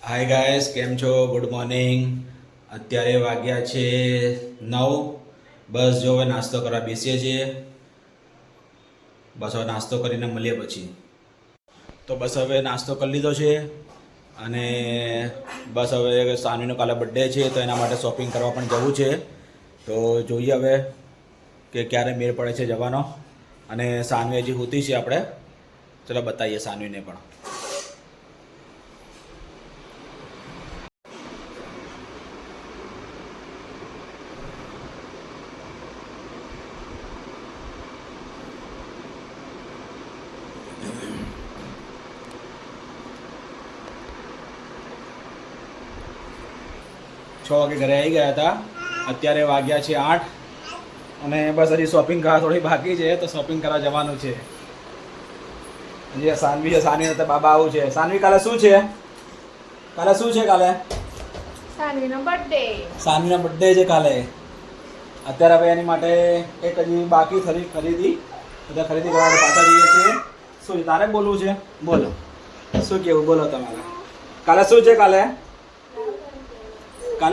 Hi guys, કેમ છો? Good morning. અત્યારે વાગ્યા છે 9. બસ જો હવે નાસ્તો કરવા બેસીએ છીએ. બસ હવે નાસ્તો કરીને મળીએ પછી. તો બસ હવે નાસ્તો કરી લીધો છે અને બસ હવે સાનવીનો કાલે બર્થડે છે તો એના માટે શોપિંગ કરવા પણ જવું છે. તો જોઈએ હવે કે ક્યારે મેળ પડે છે જવાનો. અને સાનવી હજી સૂતી છે. આપણે ચલો બતાવીએ સાનવીને પણ. 6 વાગે ઘરે આવી ગયા હતા. અત્યારે વાગ્યા છે 8 અને બસ હજી શોપિંગ કરવા થોડી બાકી છે તો શોપિંગ કરવા જવાનું છે. હજી સાનવી છે, સાનવી તો બાબા આવું છે. સાનવી કાલે શું છે? કાલે શું છે? કાલે સાનવીનો બર્થડે. સાનવીનો બર્થડે છે કાલે. અત્યારે હવે એની માટે એક હજી બાકી ખરીદી બધા ખરીદી કરવા પાછા જઈએ છીએ. શું તારે બોલવું છે? બોલો શું કેવું? બોલો તમારે. કાલે શું છે? કાલે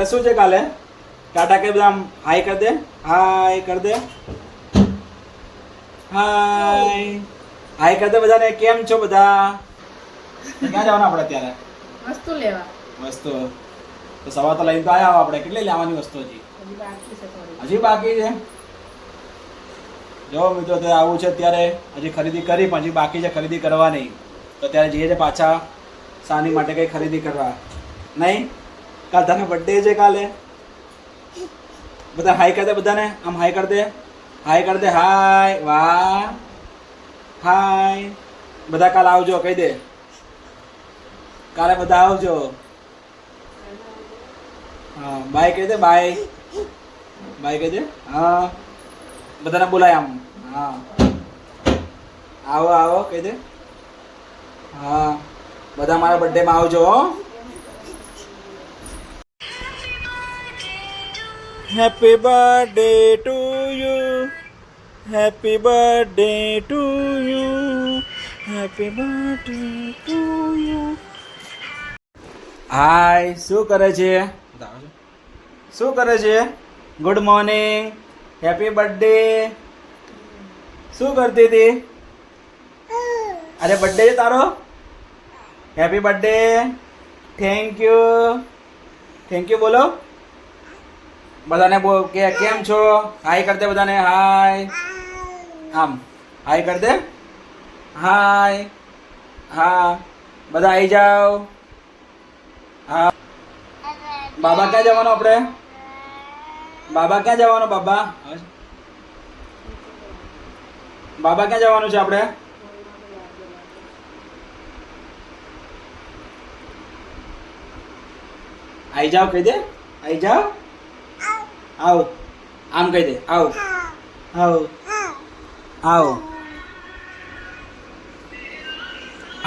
શું છે? કાલે ટાટા કે બધા હાય કર દે. હાય કર દે. હાય કર દે બધાને. કેમ છો બધા? ક્યાં જવાનું આપણે અત્યારે? વસ્તુ લેવા. વસ્તુ તો સવાર તો લઈને તો આવ્યા આપણે. કેટલી લેવાની વસ્તુ હજી? હજી બાકી છે. જો મિત્રો તો આવું છે અત્યારે. હજી ખરીદી કરી પણ હજી બાકી છે ખરીદી કરવાની. તો ત્યારે જઈએ છે પાછા સાની માટે કંઈ ખરીદી કરવા. નહીં? કાલ તારો બર્થડે છે કાલે. બધા હાય કર દે બધાને. આમ હાય કર દે. હાય કર દે. હાય. વાહ. હાય. બધા કાલ આવજો કહી દે. કાલે બધા આવજો. હા બાય કહી દે. બાય. બાય કહી દે. હા બધાને બોલાય આમ. હા આવો આવો કહી દે. હા બધા મારા બર્થડેમાં આવજો. Happy birthday to you. Happy birthday to you. Happy birthday to you. Hi શું કરે છે? શું કરે છે? Good morning. Happy birthday. શું કરતી હતી? અરે બર્થડે છે તારો. Happy birthday. Thank you. Thank you બોલો બધાને. કે કેમ છો? હાય કર દે બધાને. હાય. આમ હાય કર દે. હાય. હા બધા આવી જાઓ. હા બાબા ક્યાં જવાનું આપણે? બાબા ક્યાં જવાનું? બાબા બાબા ક્યાં જવાનું છે આપણે? આઈ જાઓ કહી દે. આઈ જાઓ. આવ આમ કહી દે. આવ આવ આવ.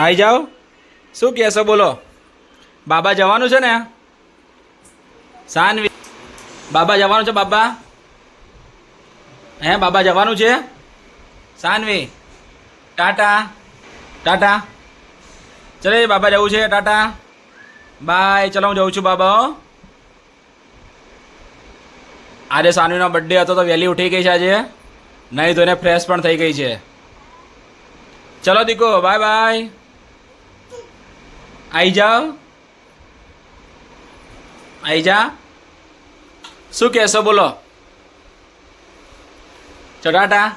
આઈ જાઓ. શું કહેશો બોલો? બાબા જવાનું છે ને? સાનવી બાબા જવાનું છે. બાબા હે બાબા જવાનું છે. સાનવી ટાટા. ટાટા ચલે બાબા જવું છે. ટાટા બાય. ચલો હું જઉં છું બાબા. આજે સાનવીનો બર્થડે હતો તો વહેલી ઉઠી ગઈ છે આજે. નહીં તો એને ફ્રેશ પણ થઈ ગઈ છે. ચલો દીકો બાય બાય. આઈ જાઓ. આઈ જા. શું કહેશો બોલો? ચટાટા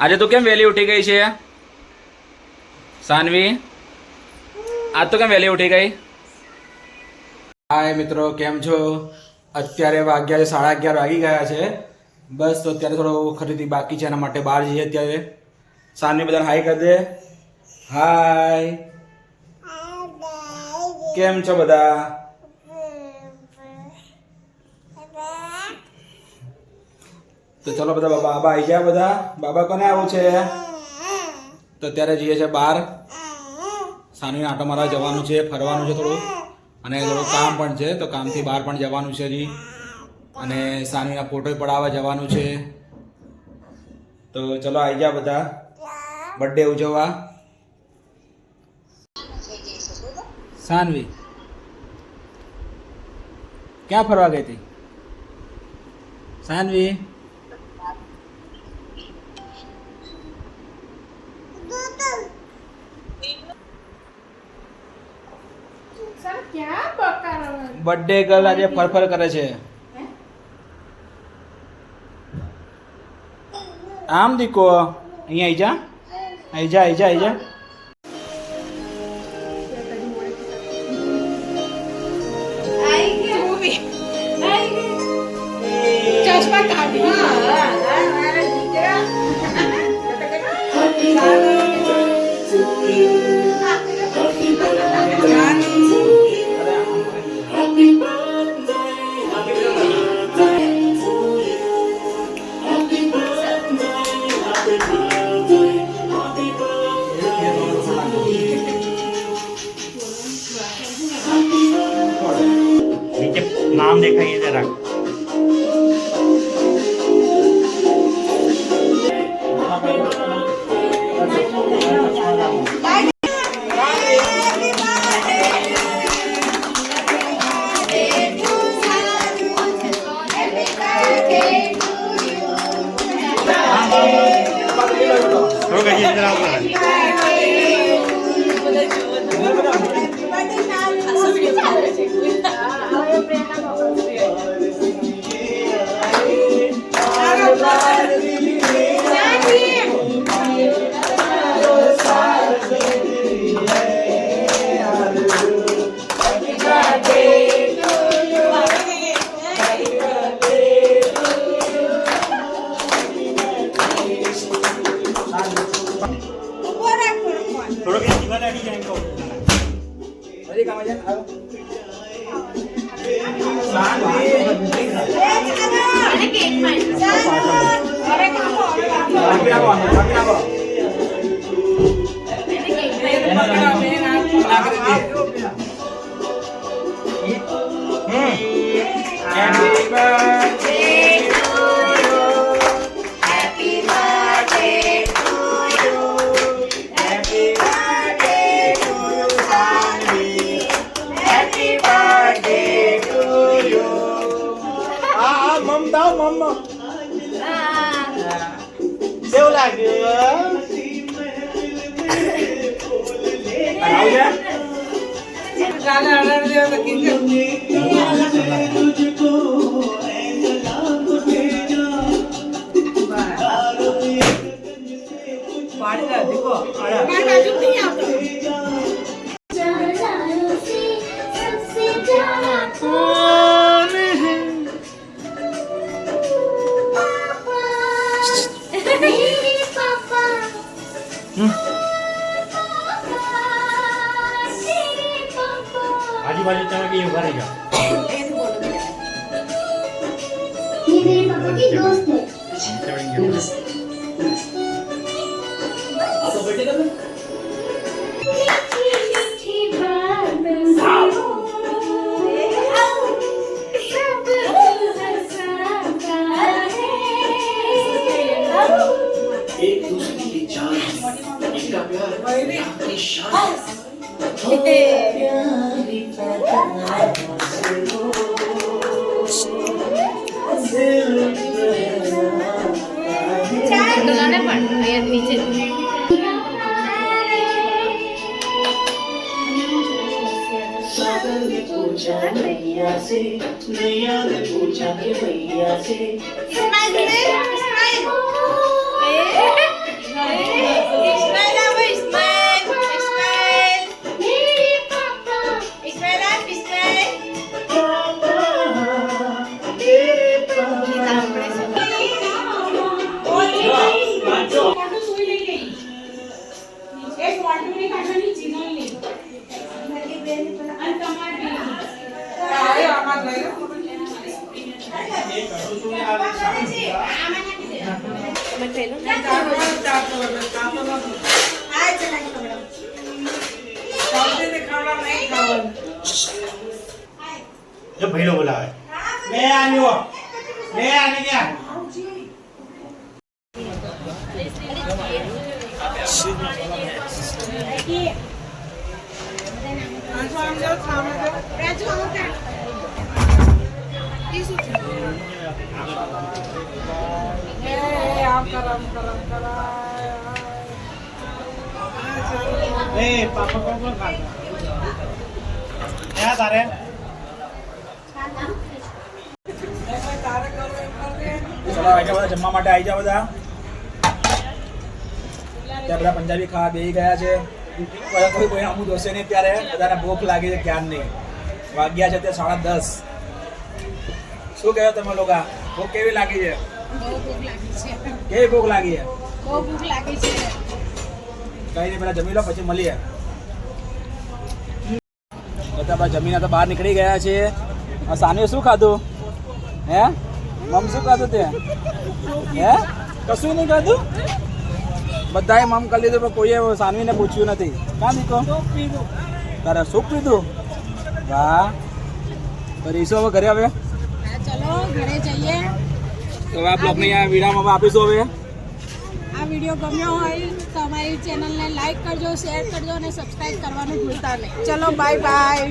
આજે તું કેમ વહેલી ઉઠી ગઈ છે સાનવી? આજ તો કેમ વહેલી ઉઠી ગઈ? હાય મિત્રો, કેમ છો? અત્યારે વાગ્યા છે 11:30 વાગી ગયા છે. બસ તો અત્યારે થોડો ખરીદી બાકી છે એના માટે બહાર જઈએ અત્યારે. સાનવી બધાને હાય કરી દે. હાય. કેમ છો બધા? તો ચલો બધા બાબા આવી ગયા બધા. બાબા કોને આવું છે? તો અત્યારે જઈએ છે બહાર. સાનવીને આટો મારવા જવાનું છે, ફરવાનું છે થોડું, અને થોડું કામ પણ છે તો કામથી બહાર પણ જવાનું છે હજી. અને સાનવીના ફોટો પડાવવા જવાનું છે. તો ચલો આવી જા બધા બર્થડે ઉજવવા. સાનવી ક્યાં ફરવા ગઈ હતી? સાનવી સર ક્યાં બકારો બર્થડે ગર્લ આજે ફરફર કરે છે. આમ દીકો અહીંયા આવી જા આવી જા આવી જા આવી જા. આઈ ગઈ મૂવી આઈ ગઈ ચશ્મા કાઢી મારા દીકરા नीचे नाम देखा ये जरा थोड़ा कहिए जरा ऊपर थोड़ा कहिए दीवार अड़ी जाए इनको હજી કામ છે આવો. સાનવી અને કેક માં અરે કાપો કાપી નાખો કાપી નાખો. Happy birthday to you. Happy birthday to you. Happy birthday to you, Sanvi. Happy birthday to you. मम दाओ मम सेव लाग्यो આવજે. બાજુ નહીં આવતો सबसे प्यारा कौन है पापा मेरे पापा तेरे पापा आजू बाजू चला के उभा रहेगा ये मेरे पापा की दोस्त है मीठी मीठी बातों से सब हंसाता है एक दूसरे की जान इनका प्यार आपकी शान ગલાને પણ અહીંયા નીચે सागर ने पूछा नैया से नैया ने पूछा कि भैया से मेरे पापा तेरे पापा जो भाई लोग बोला है मैं आनी हो લે આને ગયા એ પાપા કોણ ખાતા તારે ચલો આવી જાઓ બધા જમવા માટે આવી જાઓ બધા ત્યાં બધા પંજાબી ખાવા બેસી ગયા છે બધા કોઈ અમુક દોશે નહીં ત્યારે બધાને ભૂખ લાગી છે ક્યાં નહીં વાગ્યા છે તે 10:30 શું કહ્યું તમે લોકો ભૂખ કેવી લાગી છે કેવી ભૂખ લાગી છે બહુ ભૂખ લાગી છે કઈ નહીં પેલા જમી લો પછી મળીએ બધા બધા જમીને તો બહાર નીકળી ગયા છે સાનીએ શું ખાધું હે મમ શું ખાધું તે હે કશું નહીં ખાધું બધાએ મમ કરી લીધું પણ કોઈએ સાનવીને પૂછ્યું નથી કાં દીકો તારે સૂપ પીધું વાહ તો રીસો હવે ઘરે હવે ચલો ઘરે જઈએ તો આ બ્લોગને અહીંયા વિડીયોમાં આપીશું હવે આ વિડીયો ગમ્યો હોય તો અમારી ચેનલને લાઈક કરજો શેર કરજો અને સબસ્ક્રાઇબ કરવાનું ભૂલતા નહીં ચલો બાય બાય